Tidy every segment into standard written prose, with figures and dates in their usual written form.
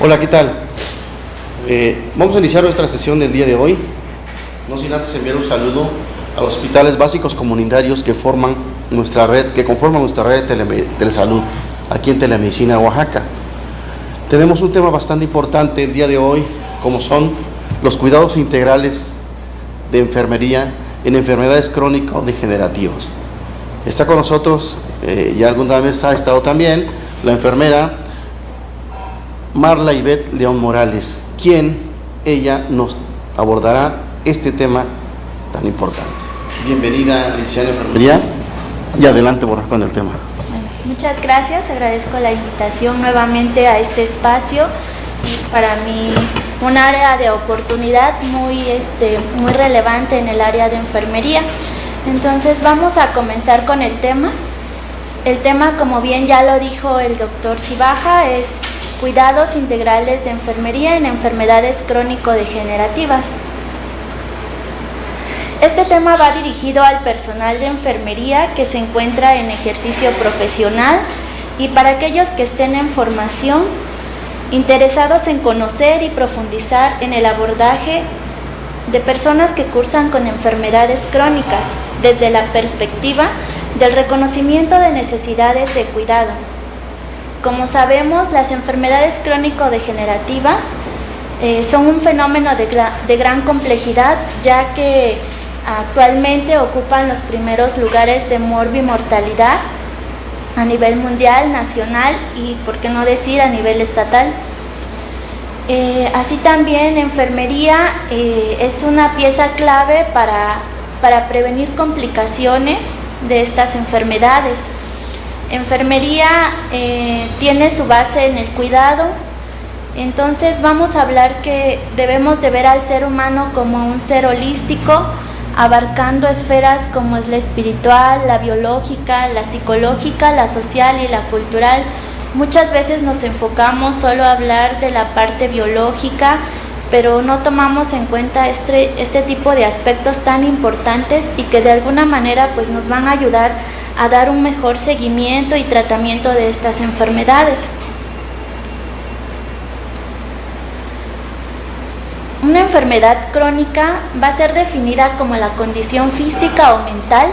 Hola, ¿qué tal? Vamos a iniciar nuestra sesión del día de hoy. No sin antes enviar un saludo a los hospitales básicos comunitarios que conforman nuestra red de telesalud aquí en Telemedicina Oaxaca. Tenemos un tema bastante importante el día de hoy, como son los cuidados integrales de enfermería en enfermedades crónico-degenerativas. Está con nosotros, ya alguna vez ha estado también, la enfermera Marla Ivette León Morales, quien ella nos abordará este tema tan importante. Bienvenida, licenciada en enfermería, y adelante con el tema. Bueno, muchas gracias, agradezco la invitación nuevamente a este espacio. Es para mí un área de oportunidad muy relevante en el área de enfermería. Entonces vamos a comenzar con el tema. El tema, como bien ya lo dijo el doctor Cibaja, es cuidados integrales de enfermería en enfermedades crónico-degenerativas. Este tema va dirigido al personal de enfermería que se encuentra en ejercicio profesional y para aquellos que estén en formación, interesados en conocer y profundizar en el abordaje de personas que cursan con enfermedades crónicas desde la perspectiva del reconocimiento de necesidades de cuidado. Como sabemos, las enfermedades crónico-degenerativas son un fenómeno de gran complejidad, ya que actualmente ocupan los primeros lugares de morbimortalidad a nivel mundial, nacional y, por qué no decir, a nivel estatal. Así también, enfermería es una pieza clave para prevenir complicaciones de estas enfermedades. Enfermería tiene su base en el cuidado, entonces vamos a hablar que debemos de ver al ser humano como un ser holístico, abarcando esferas como es la espiritual, la biológica, la psicológica, la social y la cultural. Muchas veces nos enfocamos solo a hablar de la parte biológica, pero no tomamos en cuenta este tipo de aspectos tan importantes y que de alguna manera pues nos van a ayudar a dar un mejor seguimiento y tratamiento de estas enfermedades. Una enfermedad crónica va a ser definida como la condición física o mental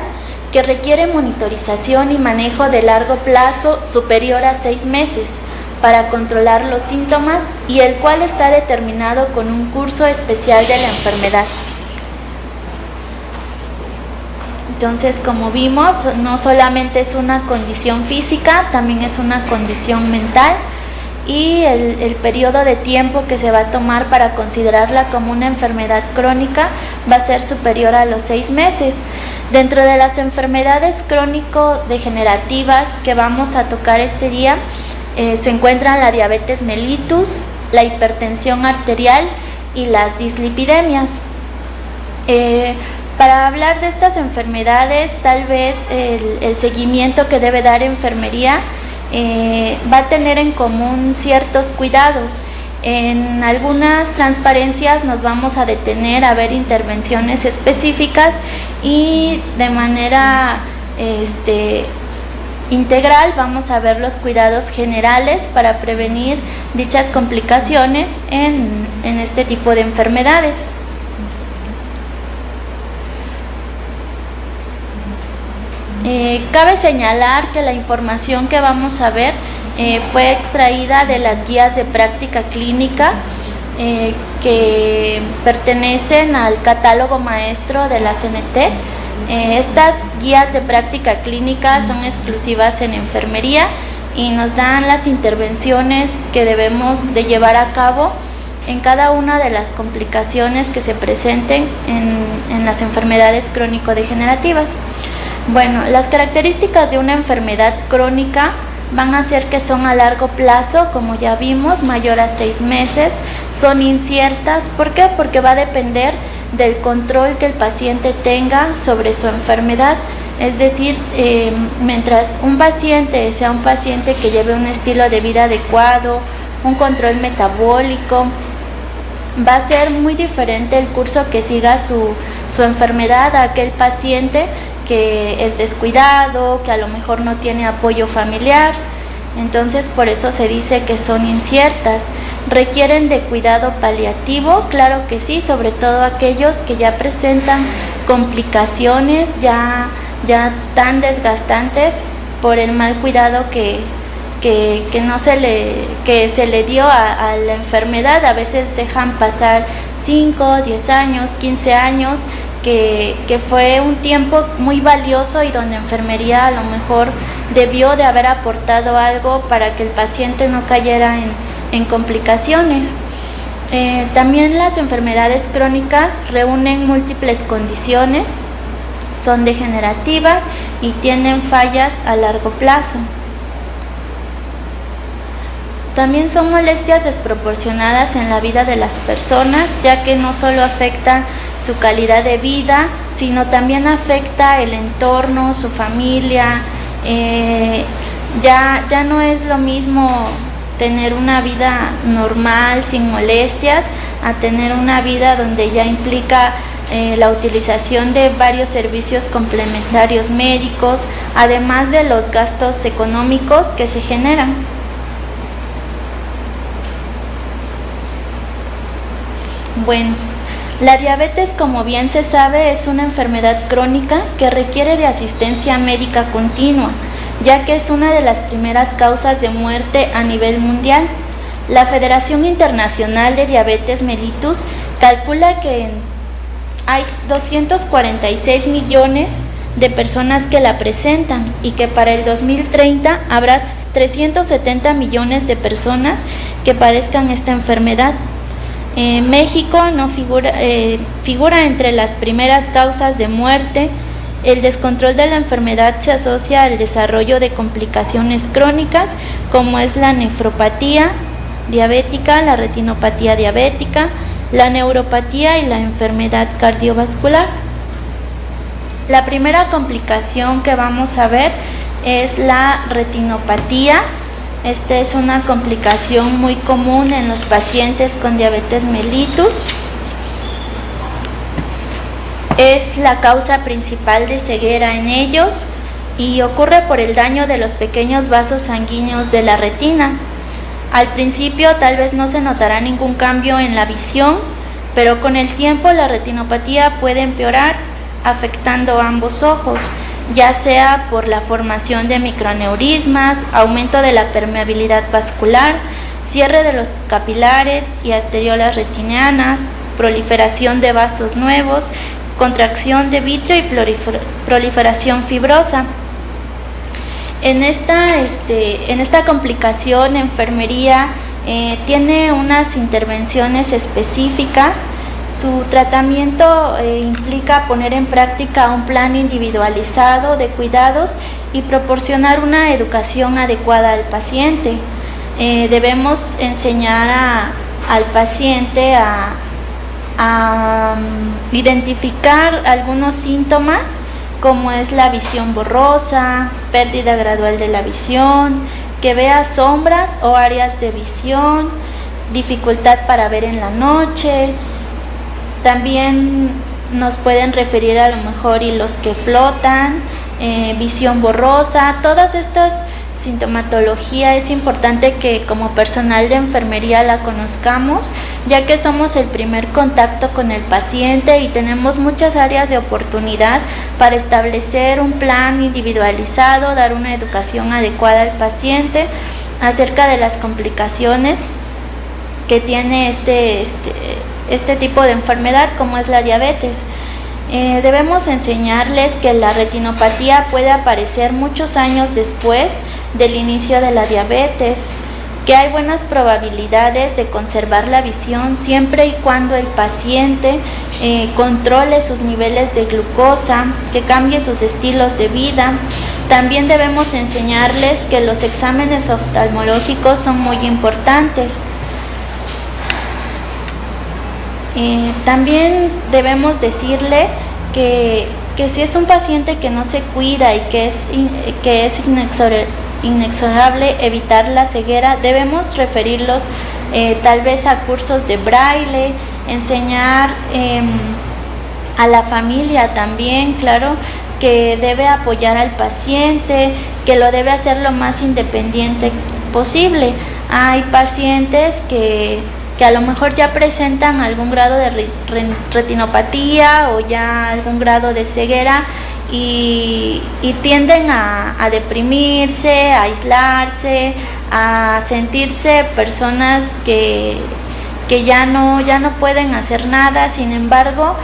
que requiere monitorización y manejo de largo plazo superior a 6 meses para controlar los síntomas y el cual está determinado con un curso especial de la enfermedad. Entonces, como vimos, no solamente es una condición física, también es una condición mental y el periodo de tiempo que se va a tomar para considerarla como una enfermedad crónica va a ser superior a los 6 meses. Dentro de las enfermedades crónico-degenerativas que vamos a tocar este día, se encuentran la diabetes mellitus, la hipertensión arterial y las dislipidemias. Para hablar de estas enfermedades, tal vez el seguimiento que debe dar enfermería va a tener en común ciertos cuidados. En algunas transparencias nos vamos a detener a ver intervenciones específicas y de manera integral vamos a ver los cuidados generales para prevenir dichas complicaciones en este tipo de enfermedades. Cabe señalar que la información que vamos a ver fue extraída de las guías de práctica clínica que pertenecen al catálogo maestro de la CNT. Estas guías de práctica clínica son exclusivas en enfermería y nos dan las intervenciones que debemos de llevar a cabo en cada una de las complicaciones que se presenten en las enfermedades crónico-degenerativas. Bueno, las características de una enfermedad crónica van a ser que son a largo plazo, como ya vimos, mayor a 6 meses, son inciertas. ¿Por qué? Porque va a depender del control que el paciente tenga sobre su enfermedad. Es decir, mientras un paciente sea un paciente que lleve un estilo de vida adecuado, un control metabólico, va a ser muy diferente el curso que siga su enfermedad a aquel paciente que es descuidado, que a lo mejor no tiene apoyo familiar. Entonces por eso se dice que son inciertas. ¿Requieren de cuidado paliativo? Claro que sí, sobre todo aquellos que ya presentan complicaciones ya tan desgastantes por el mal cuidado que se le dio a la enfermedad. A veces dejan pasar 5, 10 años, 15 años, que fue un tiempo muy valioso y donde enfermería a lo mejor debió de haber aportado algo para que el paciente no cayera en complicaciones. También las enfermedades crónicas reúnen múltiples condiciones, son degenerativas y tienen fallas a largo plazo. También son molestias desproporcionadas en la vida de las personas, ya que no solo afectan su calidad de vida, sino también afecta el entorno, su familia. Ya no es lo mismo tener una vida normal, sin molestias, a tener una vida donde ya implica la utilización de varios servicios complementarios médicos, además de los gastos económicos que se generan. Bueno, la diabetes, como bien se sabe, es una enfermedad crónica que requiere de asistencia médica continua, ya que es una de las primeras causas de muerte a nivel mundial. La Federación Internacional de Diabetes Mellitus calcula que hay 246 millones de personas que la presentan y que para el 2030 habrá 370 millones de personas que padezcan esta enfermedad. México no figura entre las primeras causas de muerte. El descontrol de la enfermedad se asocia al desarrollo de complicaciones crónicas como es la nefropatía diabética, la retinopatía diabética, la neuropatía y la enfermedad cardiovascular. La primera complicación que vamos a ver es la retinopatía. Esta es una complicación muy común en los pacientes con diabetes mellitus. Es la causa principal de ceguera en ellos y ocurre por el daño de los pequeños vasos sanguíneos de la retina. Al principio tal vez no se notará ningún cambio en la visión, pero con el tiempo la retinopatía puede empeorar, afectando ambos ojos, ya sea por la formación de microaneurismas, aumento de la permeabilidad vascular, cierre de los capilares y arteriolas retinianas, proliferación de vasos nuevos, contracción de vitrio y proliferación fibrosa. En esta complicación, enfermería tiene unas intervenciones específicas. Su tratamiento implica poner en práctica un plan individualizado de cuidados y proporcionar una educación adecuada al paciente. Debemos enseñar al paciente a identificar algunos síntomas como es la visión borrosa, pérdida gradual de la visión, que vea sombras o áreas de visión, dificultad para ver en la noche. También nos pueden referir a lo mejor hilos que flotan, visión borrosa. Todas estas sintomatología es importante que como personal de enfermería la conozcamos, ya que somos el primer contacto con el paciente y tenemos muchas áreas de oportunidad para establecer un plan individualizado, dar una educación adecuada al paciente acerca de las complicaciones que tiene este tipo de enfermedad como es la diabetes. Debemos enseñarles que la retinopatía puede aparecer muchos años después del inicio de la diabetes, que hay buenas probabilidades de conservar la visión siempre y cuando el paciente controle sus niveles de glucosa, que cambie sus estilos de vida. También debemos enseñarles que los exámenes oftalmológicos son muy importantes. También debemos decirle que si es un paciente que no se cuida y que es inexorable evitar la ceguera, debemos referirlos tal vez a cursos de braille, enseñar a la familia también, claro, que debe apoyar al paciente, que lo debe hacer lo más independiente posible. Hay pacientes que a lo mejor ya presentan algún grado de retinopatía o ya algún grado de ceguera y tienden a deprimirse, a aislarse, a sentirse personas que ya no pueden hacer nada. Sin embargo,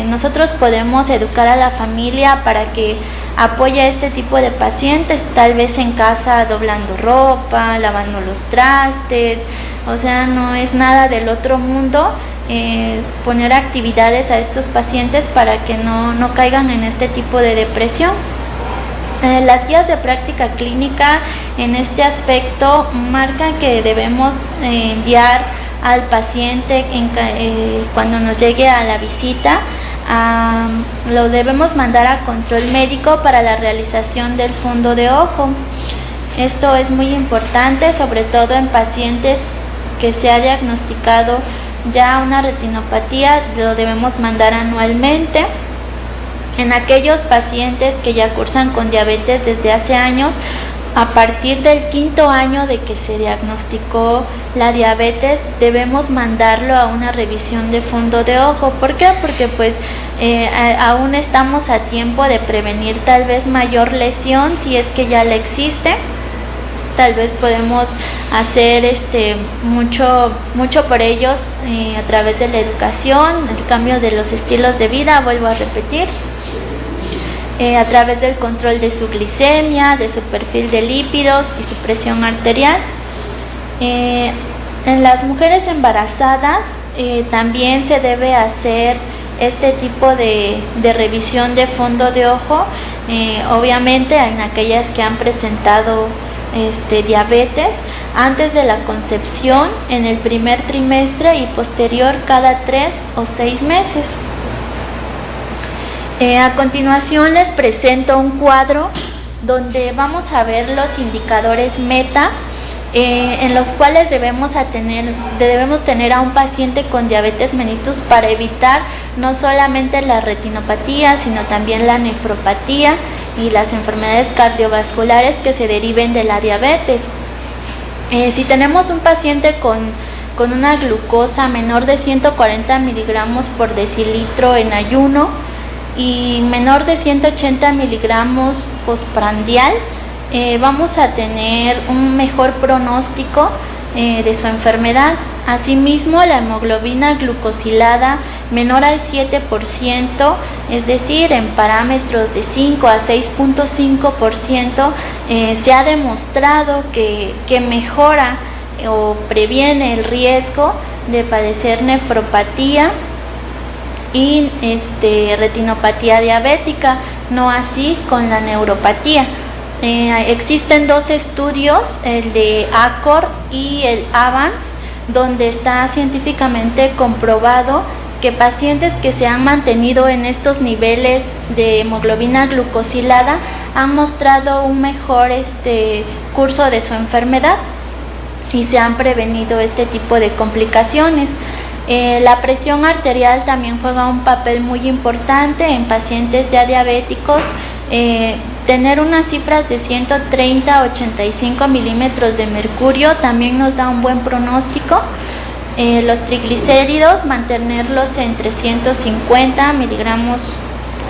nosotros podemos educar a la familia para que apoye a este tipo de pacientes, tal vez en casa doblando ropa, lavando los trastes. O sea, no es nada del otro mundo poner actividades a estos pacientes para que no caigan en este tipo de depresión. Las guías de práctica clínica en este aspecto marcan que debemos enviar al paciente cuando nos llegue a la visita, lo debemos mandar a control médico para la realización del fondo de ojo. Esto es muy importante, sobre todo en pacientes que se ha diagnosticado ya una retinopatía, lo debemos mandar anualmente. En aquellos pacientes que ya cursan con diabetes desde hace años, a partir del 5º año de que se diagnosticó la diabetes, debemos mandarlo a una revisión de fondo de ojo. ¿Por qué? Porque pues aún estamos a tiempo de prevenir tal vez mayor lesión si es que ya la existe. Tal vez podemos hacer mucho por ellos a través de la educación, el cambio de los estilos de vida, vuelvo a repetir, a través del control de su glicemia, de su perfil de lípidos y su presión arterial. En las mujeres embarazadas también se debe hacer este tipo de revisión de fondo de ojo, obviamente en aquellas que han presentado diabetes, antes de la concepción, en el primer trimestre y posterior cada 3 o 6 meses. A continuación les presento un cuadro donde vamos a ver los indicadores meta en los cuales debemos tener a un paciente con diabetes mellitus para evitar no solamente la retinopatía, sino también la nefropatía y las enfermedades cardiovasculares que se deriven de la diabetes. Si tenemos un paciente con una glucosa menor de 140 miligramos por decilitro en ayuno y menor de 180 miligramos postprandial, vamos a tener un mejor pronóstico de su enfermedad. Asimismo, la hemoglobina glucosilada menor al 7%, es decir, en parámetros de 5 a 6.5%, se ha demostrado que mejora o previene el riesgo de padecer nefropatía y retinopatía diabética, no así con la neuropatía. Existen 2 estudios, el de ACOR y el AVANCE, donde está científicamente comprobado que pacientes que se han mantenido en estos niveles de hemoglobina glucosilada han mostrado un mejor curso de su enfermedad y se han prevenido este tipo de complicaciones. La presión arterial también juega un papel muy importante en pacientes ya diabéticos. Tener unas cifras de 130 a 85 milímetros de mercurio también nos da un buen pronóstico. Los triglicéridos, mantenerlos en 350 miligramos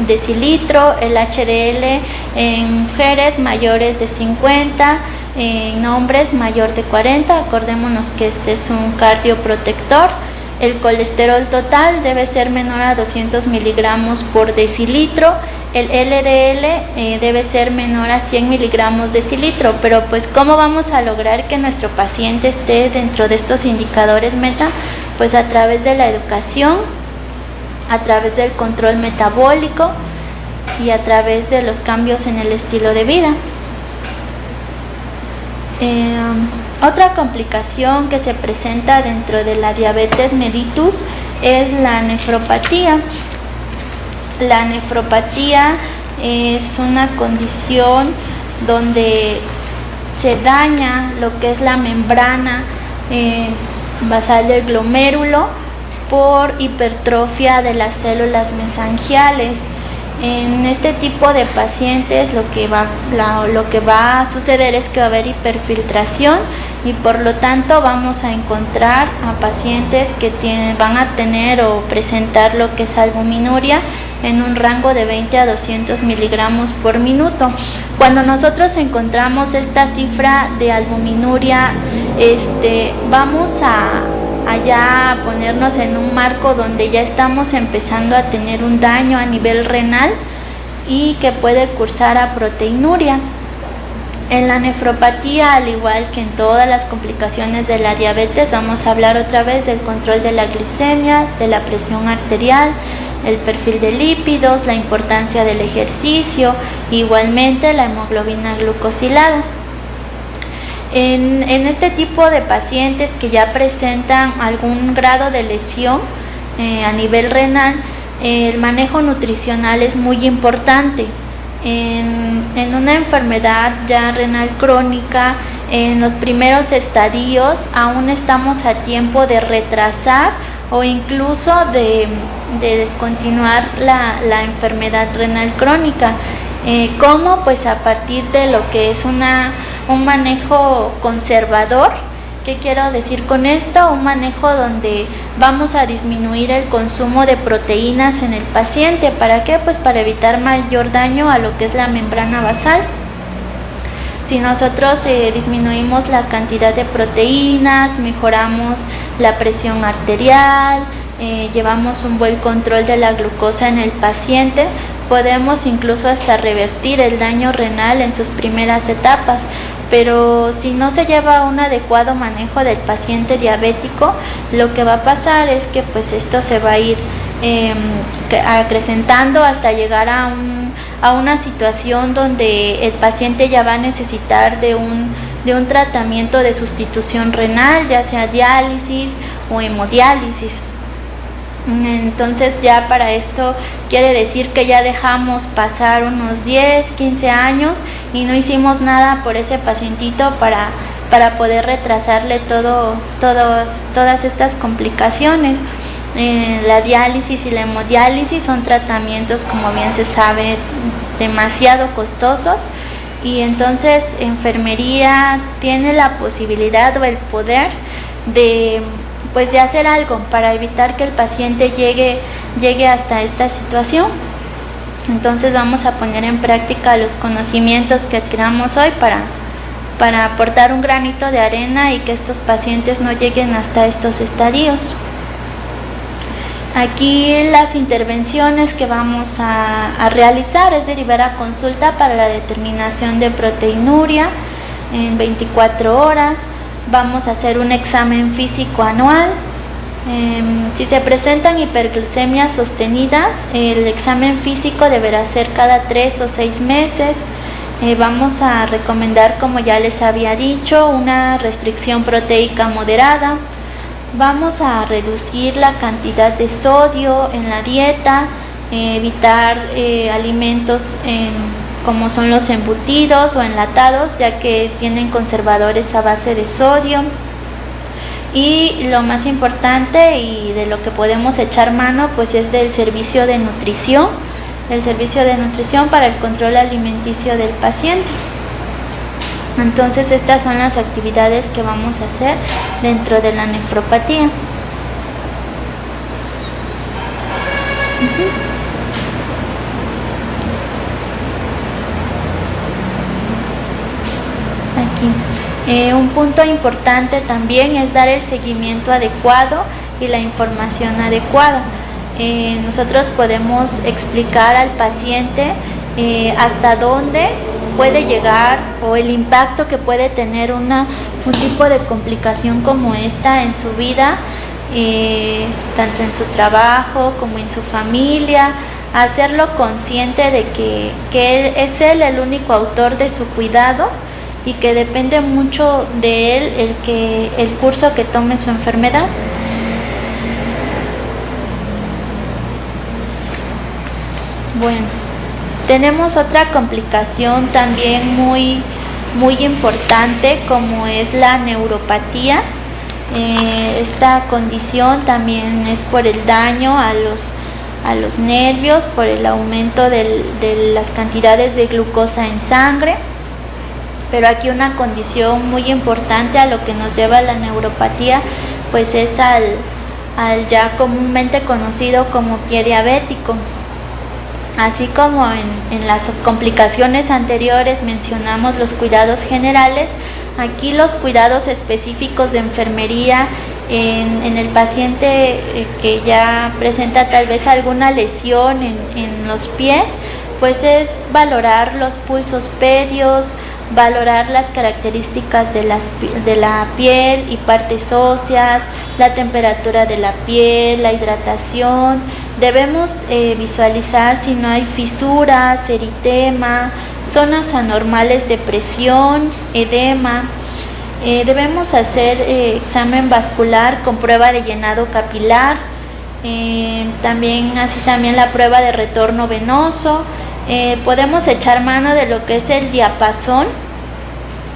decilitro. El HDL en mujeres mayores de 50, en hombres mayor de 40. Acordémonos que este es un cardioprotector. El colesterol total debe ser menor a 200 miligramos por decilitro. El LDL debe ser menor a 100 miligramos decilitro. Pero pues, ¿cómo vamos a lograr que nuestro paciente esté dentro de estos indicadores meta? Pues a través de la educación, a través del control metabólico y a través de los cambios en el estilo de vida. Otra complicación que se presenta dentro de la diabetes mellitus es la nefropatía. La nefropatía es una condición donde se daña lo que es la membrana basal del glomérulo por hipertrofia de las células mesangiales. En este tipo de pacientes lo que va a suceder es que va a haber hiperfiltración y por lo tanto vamos a encontrar a pacientes que van a tener o presentar lo que es albuminuria en un rango de 20 a 200 miligramos por minuto. Cuando nosotros encontramos esta cifra de albuminuria, vamos a ya ponernos en un marco donde ya estamos empezando a tener un daño a nivel renal y que puede cursar a proteinuria. En la nefropatía, al igual que en todas las complicaciones de la diabetes, vamos a hablar otra vez del control de la glicemia, de la presión arterial, el perfil de lípidos, la importancia del ejercicio, igualmente la hemoglobina glucosilada. En este tipo de pacientes que ya presentan algún grado de lesión a nivel renal, el manejo nutricional es muy importante. En una enfermedad ya renal crónica, en los primeros estadios aún estamos a tiempo de retrasar o incluso de descontinuar la enfermedad renal crónica. ¿Cómo? Pues a partir de lo que es un manejo conservador. ¿Qué quiero decir con esto? Un manejo donde vamos a disminuir el consumo de proteínas en el paciente. ¿Para qué? Pues para evitar mayor daño a lo que es la membrana basal. Si nosotros disminuimos la cantidad de proteínas, mejoramos la presión arterial, llevamos un buen control de la glucosa en el paciente, podemos incluso hasta revertir el daño renal en sus primeras etapas. Pero si no se lleva un adecuado manejo del paciente diabético, lo que va a pasar es que pues esto se va a ir acrecentando hasta llegar a una situación donde el paciente ya va a necesitar de un tratamiento de sustitución renal, ya sea diálisis o hemodiálisis. Entonces ya para esto quiere decir que ya dejamos pasar unos 10, 15 años y no hicimos nada por ese pacientito para poder retrasarle todas estas complicaciones. La diálisis y la hemodiálisis son tratamientos, como bien se sabe, demasiado costosos, y entonces enfermería tiene la posibilidad o el poder de hacer algo para evitar que el paciente llegue hasta esta situación. Entonces vamos a poner en práctica los conocimientos que adquiramos hoy para aportar un granito de arena y que estos pacientes no lleguen hasta estos estadios. Aquí las intervenciones que vamos a realizar es derivar a consulta para la determinación de proteinuria en 24 horas. Vamos a hacer un examen físico anual. Si se presentan hiperglucemias sostenidas, el examen físico deberá ser cada 3 o 6 meses. Vamos a recomendar, como ya les había dicho, una restricción proteica moderada. Vamos a reducir la cantidad de sodio en la dieta, evitar alimentos como son los embutidos o enlatados, ya que tienen conservadores a base de sodio. Y lo más importante y de lo que podemos echar mano pues es del servicio de nutrición, para el control alimenticio del paciente. Entonces estas son las actividades que vamos a hacer dentro de la nefropatía. Aquí. Un punto importante también es dar el seguimiento adecuado y la información adecuada. Nosotros podemos explicar al paciente hasta dónde puede llegar o el impacto que puede tener un tipo de complicación como esta en su vida, tanto en su trabajo como en su familia, hacerlo consciente de que es él el único autor de su cuidado y que depende mucho de él el curso que tome su enfermedad. Bueno, tenemos otra complicación también muy importante, como es la neuropatía. Esta condición también es por el daño a a los nervios por el aumento de las cantidades de glucosa en sangre. Pero aquí una condición muy importante a lo que nos lleva a la neuropatía, pues es al ya comúnmente conocido como pie diabético. Así como en las complicaciones anteriores mencionamos los cuidados generales, aquí los cuidados específicos de enfermería en el paciente que ya presenta tal vez alguna lesión en los pies, pues es valorar los pulsos pedios, valorar las características de la piel y partes óseas, la temperatura de la piel, la hidratación. Debemos visualizar si no hay fisuras, eritema, zonas anormales de presión, edema. Debemos hacer examen vascular con prueba de llenado capilar, también la prueba de retorno venoso. Podemos echar mano de lo que es el diapasón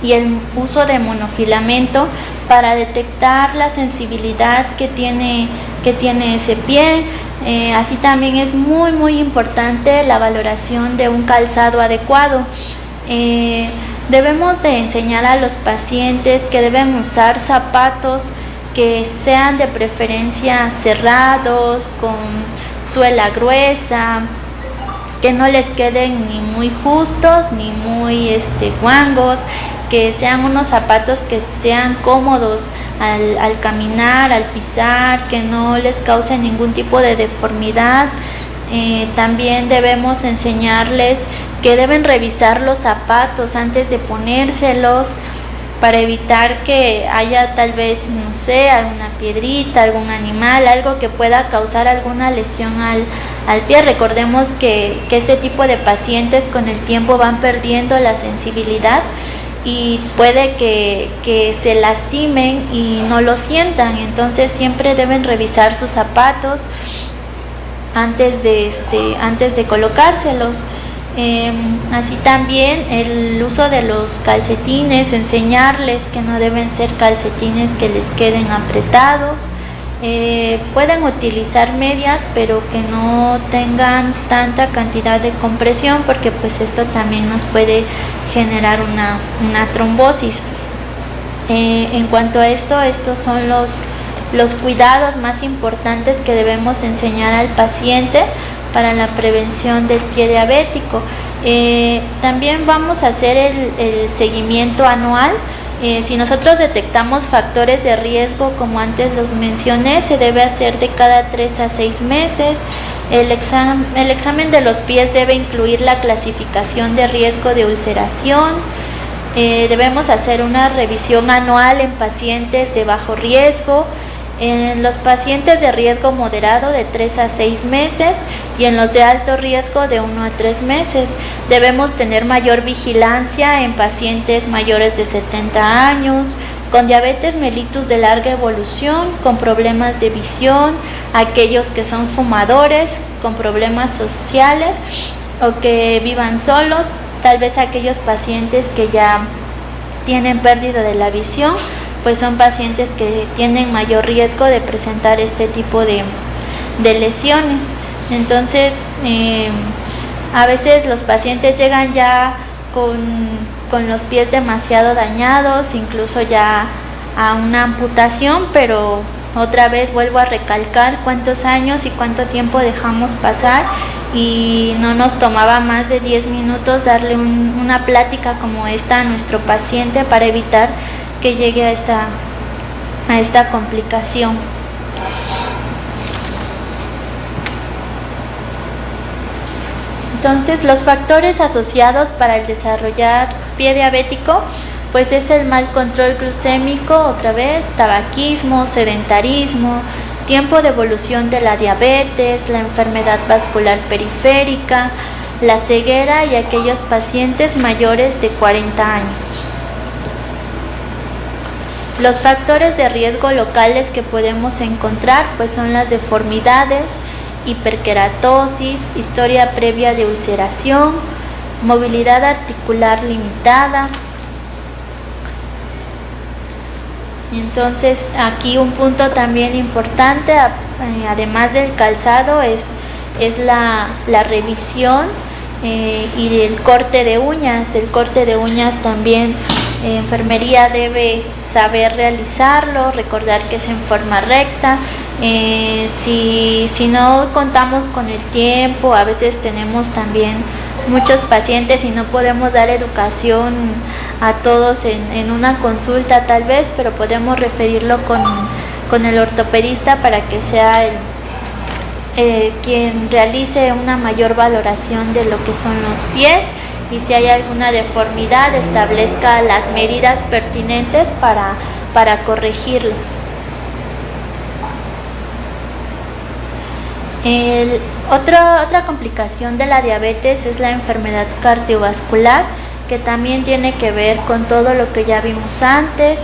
y el uso de monofilamento para detectar la sensibilidad que tiene ese pie. Así también es muy muy importante la valoración de un calzado adecuado. Debemos de enseñar a los pacientes que deben usar zapatos que sean de preferencia cerrados, con suela gruesa, que no les queden ni muy justos ni muy guangos, que sean unos zapatos que sean cómodos al caminar, al pisar, que no les causen ningún tipo de deformidad. También debemos enseñarles que deben revisar los zapatos antes de ponérselos para evitar que haya tal vez, no sé, alguna piedrita, algún animal, algo que pueda causar alguna lesión al pie. Recordemos que este tipo de pacientes con el tiempo van perdiendo la sensibilidad y puede que se lastimen y no lo sientan. Entonces siempre deben revisar sus zapatos antes de colocárselos. Así también el uso de los calcetines, enseñarles que no deben ser calcetines que les queden apretados. Pueden utilizar medias, pero que no tengan tanta cantidad de compresión, porque pues esto también nos puede generar una trombosis. En cuanto a esto, estos son los cuidados más importantes que debemos enseñar al paciente para la prevención del pie diabético. También vamos a hacer el seguimiento anual. Si nosotros detectamos factores de riesgo, como antes los mencioné, se debe hacer de cada 3 a 6 meses. El examen de los pies debe incluir la clasificación de riesgo de ulceración. Debemos hacer una revisión anual en pacientes de bajo riesgo, en los pacientes de riesgo moderado de 3 a 6 meses y en los de alto riesgo de 1 a 3 meses. Debemos tener mayor vigilancia en pacientes mayores de 70 años, con diabetes mellitus de larga evolución, con problemas de visión, aquellos que son fumadores, con problemas sociales o que vivan solos, tal vez aquellos pacientes que ya tienen pérdida de la visión, pues son pacientes que tienen mayor riesgo de presentar este tipo de lesiones. Entonces, a veces los pacientes llegan ya con los pies demasiado dañados, incluso ya a una amputación, pero otra vez vuelvo a recalcar cuántos años y cuánto tiempo dejamos pasar, y no nos tomaba más de 10 minutos darle una plática como esta a nuestro paciente para evitar que llegue a esta complicación. Entonces, los factores asociados para el desarrollar pie diabético, pues es el mal control glucémico, otra vez, tabaquismo, sedentarismo, tiempo de evolución de la diabetes, la enfermedad vascular periférica, la ceguera y aquellos pacientes mayores de 40 años. Los factores de riesgo locales que podemos encontrar pues son las deformidades, hiperkeratosis, historia previa de ulceración, movilidad articular limitada. Entonces aquí un punto también importante, además del calzado, es es la revisión y el corte de uñas. El corte de uñas también enfermería debe saber realizarlo, recordar que es en forma recta. Si no contamos con el tiempo, a veces tenemos también muchos pacientes y no podemos dar educación a todos en una consulta tal vez, pero podemos referirlo con el ortopedista para que sea quien realice una mayor valoración de lo que son los pies, y si hay alguna deformidad establezca las medidas pertinentes para corregirlos. Otra complicación de la diabetes es la enfermedad cardiovascular, que también tiene que ver con todo lo que ya vimos antes,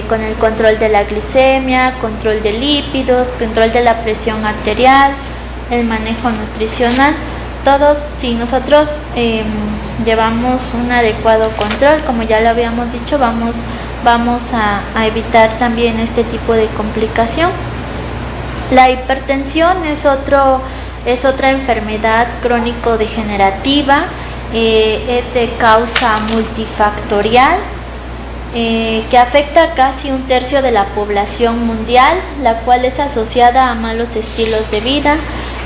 con el control de la glicemia, control de lípidos, control de la presión arterial, el manejo nutricional. Todos, si nosotros llevamos un adecuado control, como ya lo habíamos dicho, vamos a evitar también este tipo de complicación. La hipertensión es otra enfermedad crónico-degenerativa, es de causa multifactorial, que afecta a casi 1/3 de la población mundial, la cual es asociada a malos estilos de vida.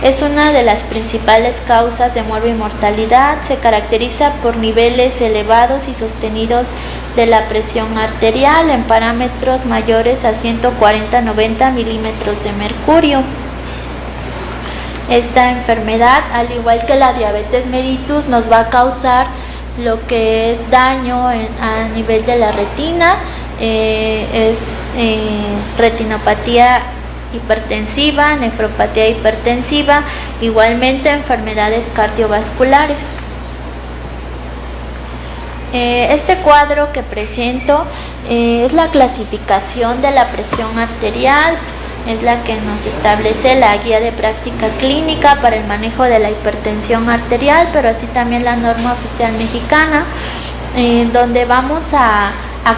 Es una de las principales causas de muerte y mortalidad. Se caracteriza por niveles elevados y sostenidos de la presión arterial en parámetros mayores a 140-90 milímetros de mercurio. Esta enfermedad, al igual que la diabetes mellitus, nos va a causar lo que es daño a nivel de la retina, retinopatía hipertensiva, nefropatía hipertensiva, igualmente enfermedades cardiovasculares. Este cuadro que presento es la clasificación de la presión arterial, es la que nos establece la guía de práctica clínica para el manejo de la hipertensión arterial, pero así también la norma oficial mexicana, donde vamos a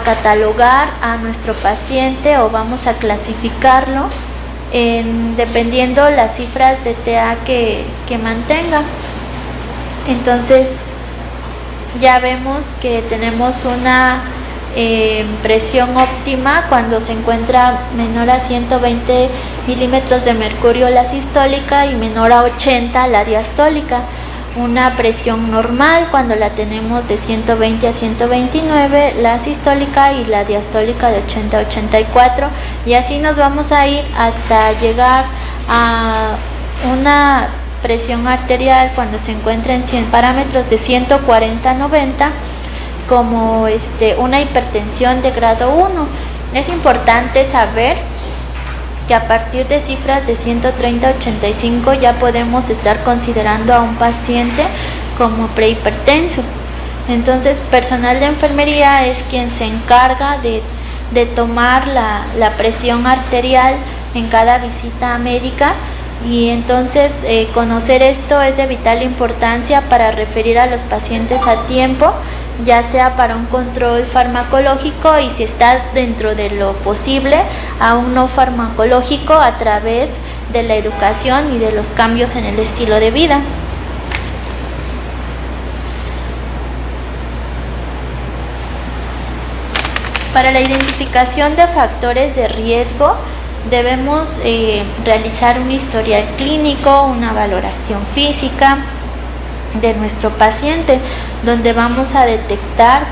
catalogar a nuestro paciente o vamos a clasificarlo dependiendo las cifras de TA que mantenga. Entonces ya vemos que tenemos una presión óptima cuando se encuentra menor a 120 milímetros de mercurio la sistólica y menor a 80 la diastólica. Una presión normal cuando la tenemos de 120 a 129 la sistólica y la diastólica de 80 a 84, y así nos vamos a ir hasta llegar a una presión arterial cuando se encuentra en 100 parámetros de 140 a 90 como una hipertensión de grado 1. Es importante saber que a partir de cifras de 130 a 85 ya podemos estar considerando a un paciente como prehipertenso. Entonces, personal de enfermería es quien se encarga de tomar la presión arterial en cada visita médica, y entonces conocer esto es de vital importancia para referir a los pacientes a tiempo, ya sea para un control farmacológico y, si está dentro de lo posible, a un no farmacológico a través de la educación y de los cambios en el estilo de vida. Para la identificación de factores de riesgo debemos realizar un historial clínico, una valoración física de nuestro paciente, donde vamos a detectar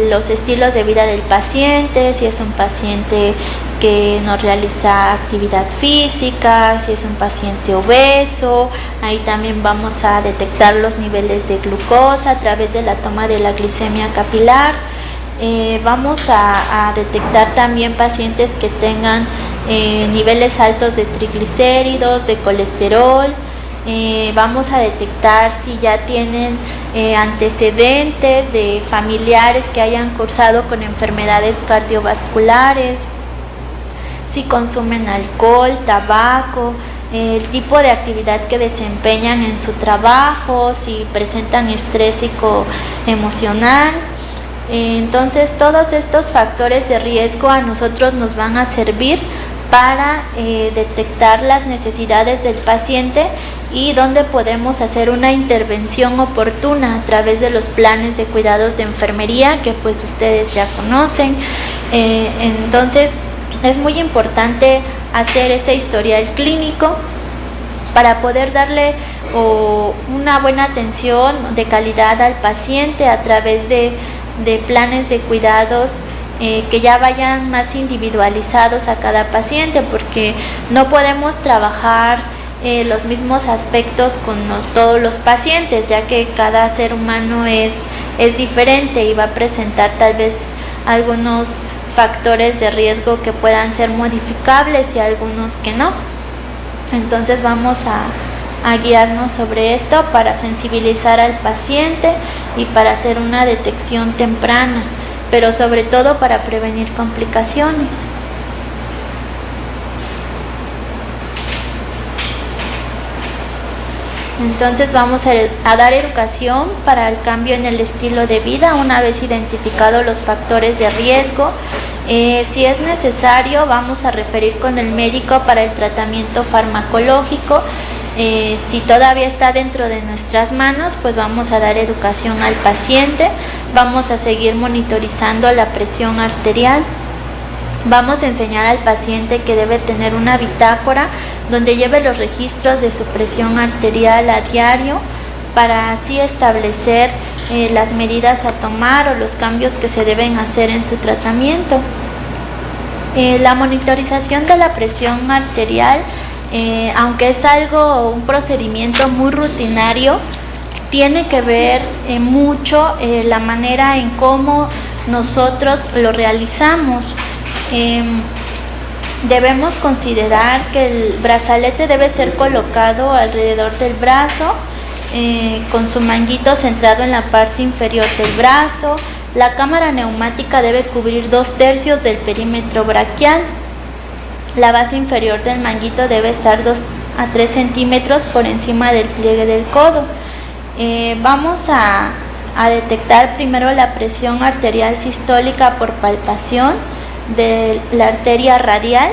los estilos de vida del paciente, si es un paciente que no realiza actividad física, si es un paciente obeso. Ahí también vamos a detectar los niveles de glucosa a través de la toma de la glicemia capilar. Vamos a detectar también pacientes que tengan niveles altos de triglicéridos, de colesterol. Vamos a detectar si ya tienen antecedentes de familiares que hayan cursado con enfermedades cardiovasculares, si consumen alcohol, tabaco, el tipo de actividad que desempeñan en su trabajo, si presentan estrés psicoemocional. Entonces, todos estos factores de riesgo a nosotros nos van a servir para detectar las necesidades del paciente y donde podemos hacer una intervención oportuna a través de los planes de cuidados de enfermería que pues ustedes ya conocen. Entonces es muy importante hacer ese historial clínico para poder darle una buena atención de calidad al paciente a través de planes de cuidados que ya vayan más individualizados a cada paciente, porque no podemos trabajar los mismos aspectos con todos los pacientes, ya que cada ser humano es diferente y va a presentar tal vez algunos factores de riesgo que puedan ser modificables y algunos que no. Entonces vamos a guiarnos sobre esto para sensibilizar al paciente y para hacer una detección temprana, pero sobre todo para prevenir complicaciones. Entonces vamos a dar educación para el cambio en el estilo de vida una vez identificados los factores de riesgo. Si es necesario, vamos a referir con el médico para el tratamiento farmacológico. Si todavía está dentro de nuestras manos, pues vamos a dar educación al paciente. Vamos a seguir monitorizando la presión arterial. Vamos a enseñar al paciente que debe tener una bitácora donde lleve los registros de su presión arterial a diario para así establecer las medidas a tomar o los cambios que se deben hacer en su tratamiento. La monitorización de la presión arterial, aunque es un procedimiento muy rutinario, tiene que ver mucho la manera en cómo nosotros lo realizamos. Debemos considerar que el brazalete debe ser colocado alrededor del brazo, con su manguito centrado en la parte inferior del brazo. La cámara neumática debe cubrir 2/3 del perímetro braquial. La base inferior del manguito debe estar 2 a 3 centímetros por encima del pliegue del codo. Vamos a detectar primero la presión arterial sistólica por palpación de la arteria radial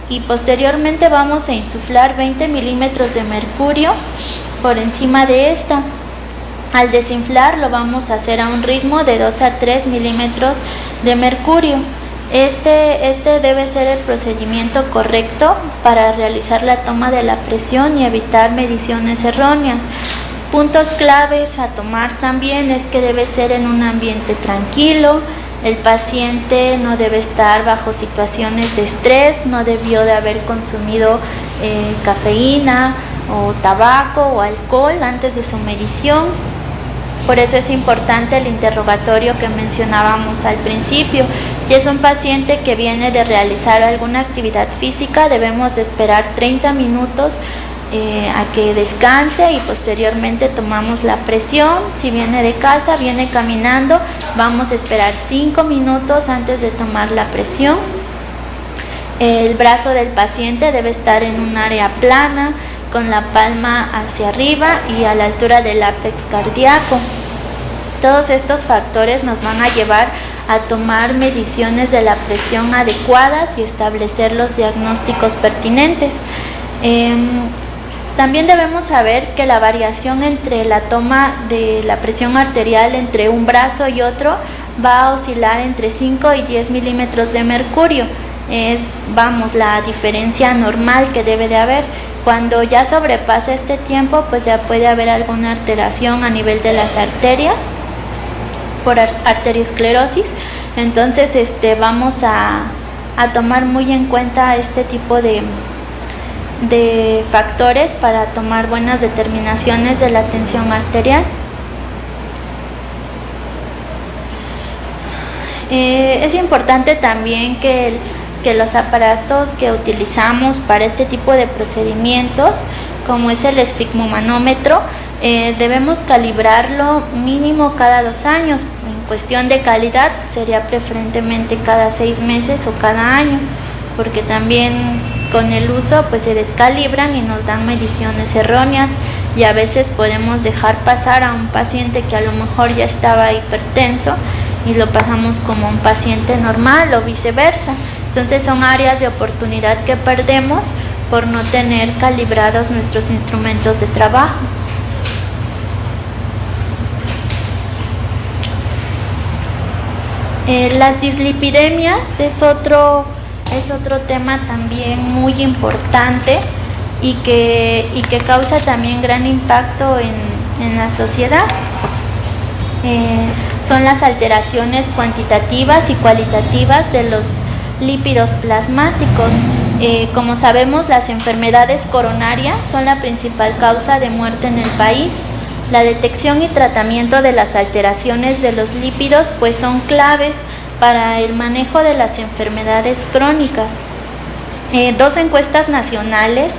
y posteriormente vamos a insuflar 20 milímetros de mercurio por encima de esta. Al desinflar lo vamos a hacer a un ritmo de 2 a 3 milímetros de mercurio. Este debe ser el procedimiento correcto para realizar la toma de la presión y evitar mediciones erróneas. Puntos claves a tomar también es que debe ser en un ambiente tranquilo. El paciente no debe estar bajo situaciones de estrés, no debió de haber consumido cafeína o tabaco o alcohol antes de su medición. Por eso es importante el interrogatorio que mencionábamos al principio. Si es un paciente que viene de realizar alguna actividad física, debemos de esperar 30 minutos a que descanse y posteriormente tomamos la presión. Si viene de casa, viene caminando, vamos a esperar 5 minutos antes de tomar la presión. El brazo del paciente debe estar en un área plana, con la palma hacia arriba y a la altura del ápex cardíaco. Todos estos factores nos van a llevar a tomar mediciones de la presión adecuadas y establecer los diagnósticos pertinentes. También debemos saber que la variación entre la toma de la presión arterial entre un brazo y otro va a oscilar entre 5 y 10 milímetros de mercurio. Es, la diferencia normal que debe de haber. Cuando ya sobrepasa este tiempo, pues ya puede haber alguna alteración a nivel de las arterias por arteriosclerosis. Entonces vamos a tomar muy en cuenta este tipo de factores para tomar buenas determinaciones de la tensión arterial. Es importante también que los aparatos que utilizamos para este tipo de procedimientos, como es el esfigmomanómetro, debemos calibrarlo mínimo cada 2 años. En cuestión de calidad sería preferentemente cada 6 meses o cada año, porque también con el uso pues se descalibran y nos dan mediciones erróneas y a veces podemos dejar pasar a un paciente que a lo mejor ya estaba hipertenso y lo pasamos como un paciente normal o viceversa. Entonces son áreas de oportunidad que perdemos por no tener calibrados nuestros instrumentos de trabajo. Las dislipidemias es otro tema también muy importante y que causa también gran impacto en la sociedad. Son las alteraciones cuantitativas y cualitativas de los lípidos plasmáticos. Como sabemos, las enfermedades coronarias son la principal causa de muerte en el país. La detección y tratamiento de las alteraciones de los lípidos pues son claves para el manejo de las enfermedades crónicas. 2 encuestas nacionales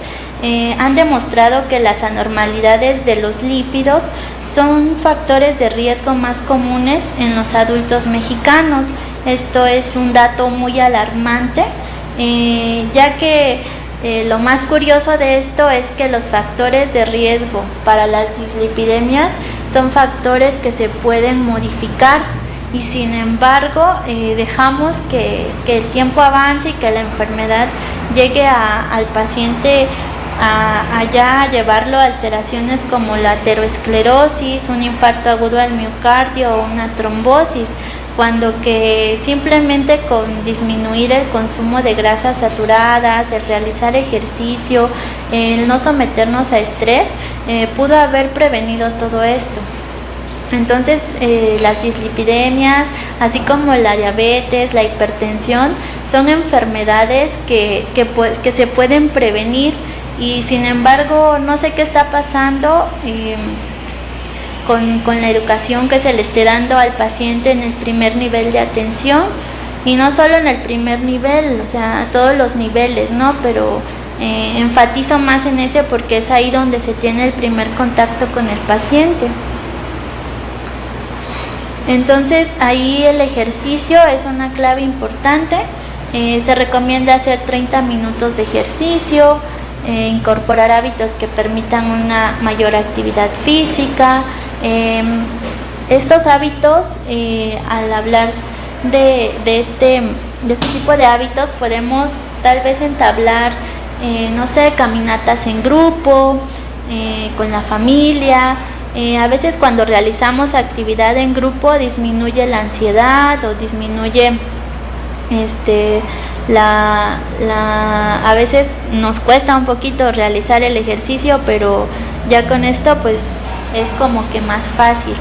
han demostrado que las anormalidades de los lípidos son factores de riesgo más comunes en los adultos mexicanos. Esto es un dato muy alarmante, ya que lo más curioso de esto es que los factores de riesgo para las dislipidemias son factores que se pueden modificar y sin embargo dejamos que el tiempo avance y que la enfermedad llegue al paciente a llevarlo a alteraciones como la aterosclerosis, un infarto agudo al miocardio o una trombosis, cuando que simplemente con disminuir el consumo de grasas saturadas, el realizar ejercicio, el no someternos a estrés, pudo haber prevenido todo esto. Entonces las dislipidemias, así como la diabetes, la hipertensión, son enfermedades que se pueden prevenir y sin embargo no sé qué está pasando con la educación que se le esté dando al paciente en el primer nivel de atención, y no solo en el primer nivel, o sea, a todos los niveles, ¿no? Pero enfatizo más en ese porque es ahí donde se tiene el primer contacto con el paciente. Entonces ahí el ejercicio es una clave importante. Se recomienda hacer 30 minutos de ejercicio, incorporar hábitos que permitan una mayor actividad física. Estos hábitos, al hablar de este tipo de hábitos, podemos tal vez entablar, caminatas en grupo, con la familia. A veces cuando realizamos actividad en grupo disminuye la ansiedad o disminuye a veces nos cuesta un poquito realizar el ejercicio, pero ya con esto pues es como que más fácil.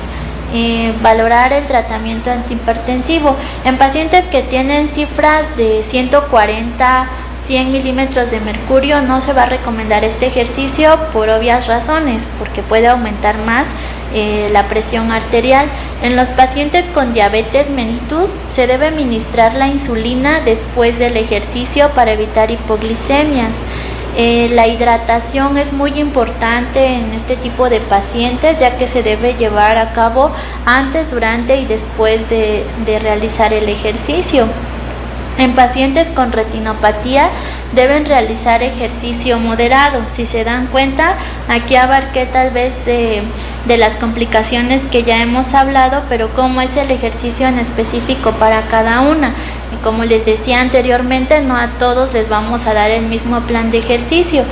Valorar el tratamiento antihipertensivo. En pacientes que tienen cifras de 140, 100 milímetros de mercurio no se va a recomendar este ejercicio por obvias razones, porque puede aumentar más la presión arterial. En los pacientes con diabetes mellitus se debe administrar la insulina después del ejercicio para evitar hipoglicemias. La hidratación es muy importante en este tipo de pacientes, ya que se debe llevar a cabo antes, durante y después de realizar el ejercicio. En pacientes con retinopatía deben realizar ejercicio moderado. Si se dan cuenta, aquí abarqué tal vez de las complicaciones que ya hemos hablado, pero cómo es el ejercicio en específico para cada una. Y como les decía anteriormente, no a todos les vamos a dar el mismo plan de ejercicio.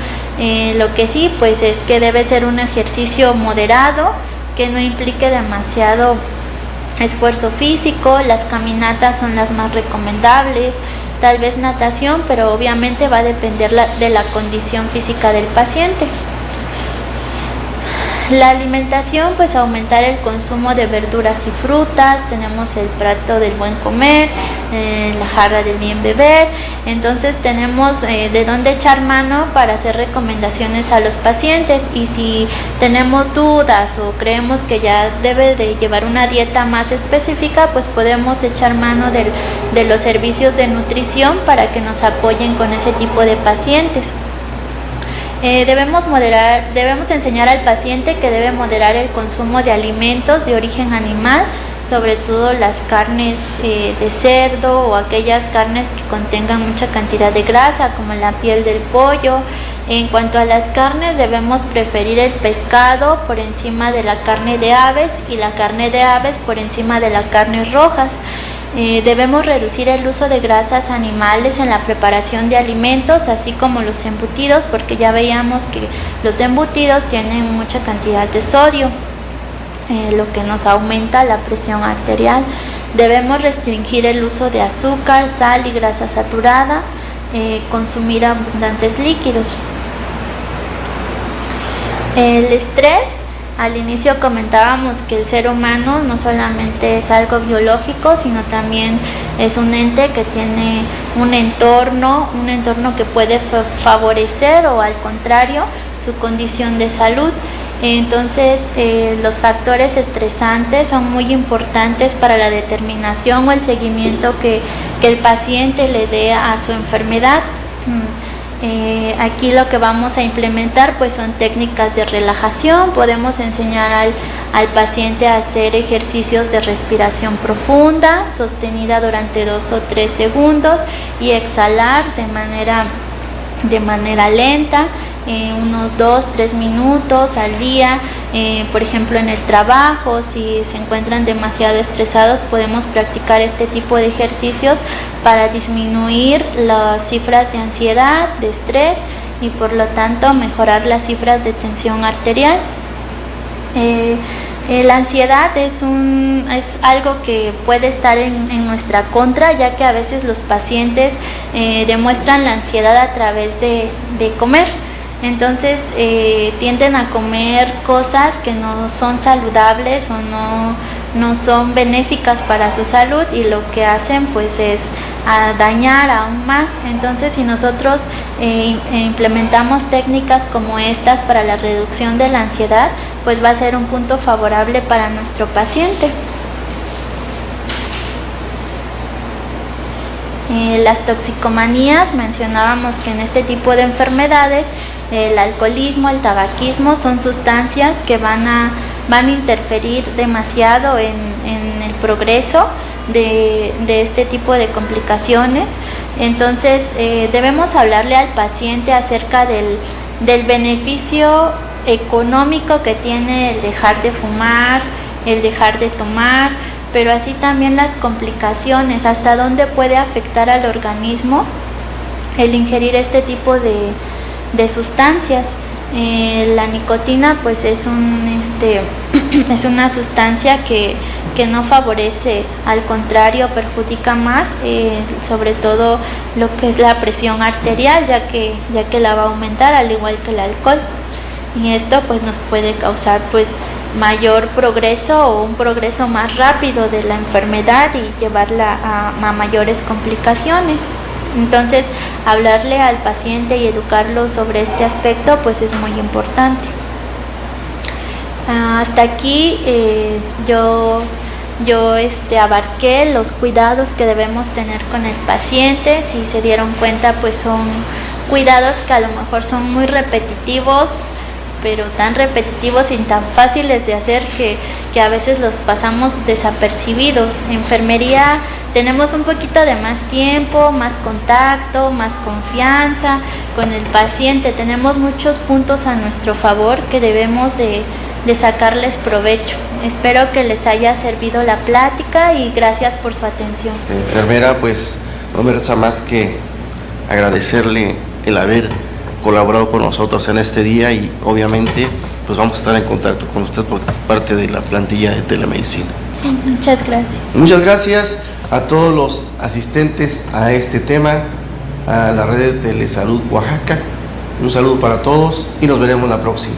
Lo que sí, pues es que debe ser un ejercicio moderado, que no implique demasiado esfuerzo físico. Las caminatas son las más recomendables, tal vez natación, pero obviamente va a depender de la condición física del paciente. La alimentación, pues aumentar el consumo de verduras y frutas. Tenemos el plato del buen comer, la jarra del bien beber. Entonces tenemos de dónde echar mano para hacer recomendaciones a los pacientes, y si tenemos dudas o creemos que ya debe de llevar una dieta más específica, pues podemos echar mano de los servicios de nutrición para que nos apoyen con ese tipo de pacientes. Debemos enseñar al paciente que debe moderar el consumo de alimentos de origen animal, sobre todo las carnes de cerdo o aquellas carnes que contengan mucha cantidad de grasa, como la piel del pollo. En cuanto a las carnes, debemos preferir el pescado por encima de la carne de aves y la carne de aves por encima de las carnes rojas. Debemos reducir el uso de grasas animales en la preparación de alimentos, así como los embutidos, porque ya veíamos que los embutidos tienen mucha cantidad de sodio, lo que nos aumenta la presión arterial. Debemos restringir el uso de azúcar, sal y grasa saturada, consumir abundantes líquidos. El estrés, al inicio comentábamos que el ser humano no solamente es algo biológico, sino también es un ente que tiene un entorno que puede favorecer o al contrario su condición de salud. Entonces los factores estresantes son muy importantes para la determinación o el seguimiento que el paciente le dé a su enfermedad. Aquí lo que vamos a implementar pues son técnicas de relajación. Podemos enseñar al paciente a hacer ejercicios de respiración profunda, sostenida durante 2 o 3 segundos y exhalar de manera lenta, unos 2-3 minutos al día. Por ejemplo, en el trabajo, si se encuentran demasiado estresados, podemos practicar este tipo de ejercicios para disminuir las cifras de ansiedad, de estrés y por lo tanto mejorar las cifras de tensión arterial. La ansiedad es algo que puede estar en nuestra contra, ya que a veces los pacientes demuestran la ansiedad a través de comer. Entonces tienden a comer cosas que no son saludables o no son benéficas para su salud, y lo que hacen pues es dañar aún más. Entonces, si nosotros implementamos técnicas como estas para la reducción de la ansiedad, pues va a ser un punto favorable para nuestro paciente. Las toxicomanías, mencionábamos que en este tipo de enfermedades el alcoholismo, el tabaquismo son sustancias que van a interferir demasiado en el progreso de este tipo de complicaciones. Entonces debemos hablarle al paciente acerca del beneficio económico que tiene el dejar de fumar, el dejar de tomar, pero así también las complicaciones, hasta dónde puede afectar al organismo el ingerir este tipo de sustancias. La nicotina pues es una sustancia que no favorece, al contrario perjudica más, sobre todo lo que es la presión arterial, ya que la va a aumentar, al igual que el alcohol, y esto pues nos puede causar pues mayor progreso o un progreso más rápido de la enfermedad y llevarla a mayores complicaciones. Entonces, hablarle al paciente y educarlo sobre este aspecto pues es muy importante. Hasta aquí yo abarqué los cuidados que debemos tener con el paciente. Si se dieron cuenta, pues son cuidados que a lo mejor son muy repetitivos, pero tan repetitivos y tan fáciles de hacer que a veces los pasamos desapercibidos. En enfermería tenemos un poquito de más tiempo, más contacto, más confianza con el paciente. Tenemos muchos puntos a nuestro favor que debemos de sacarles provecho. Espero que les haya servido la plática y gracias por su atención. Enfermera, pues no me resta más que agradecerle el haber colaborado con nosotros en este día, y obviamente pues vamos a estar en contacto con usted porque es parte de la plantilla de telemedicina. Sí, muchas gracias. Muchas gracias a todos los asistentes a este tema, a la red de Telesalud Oaxaca. Un saludo para todos y nos veremos la próxima.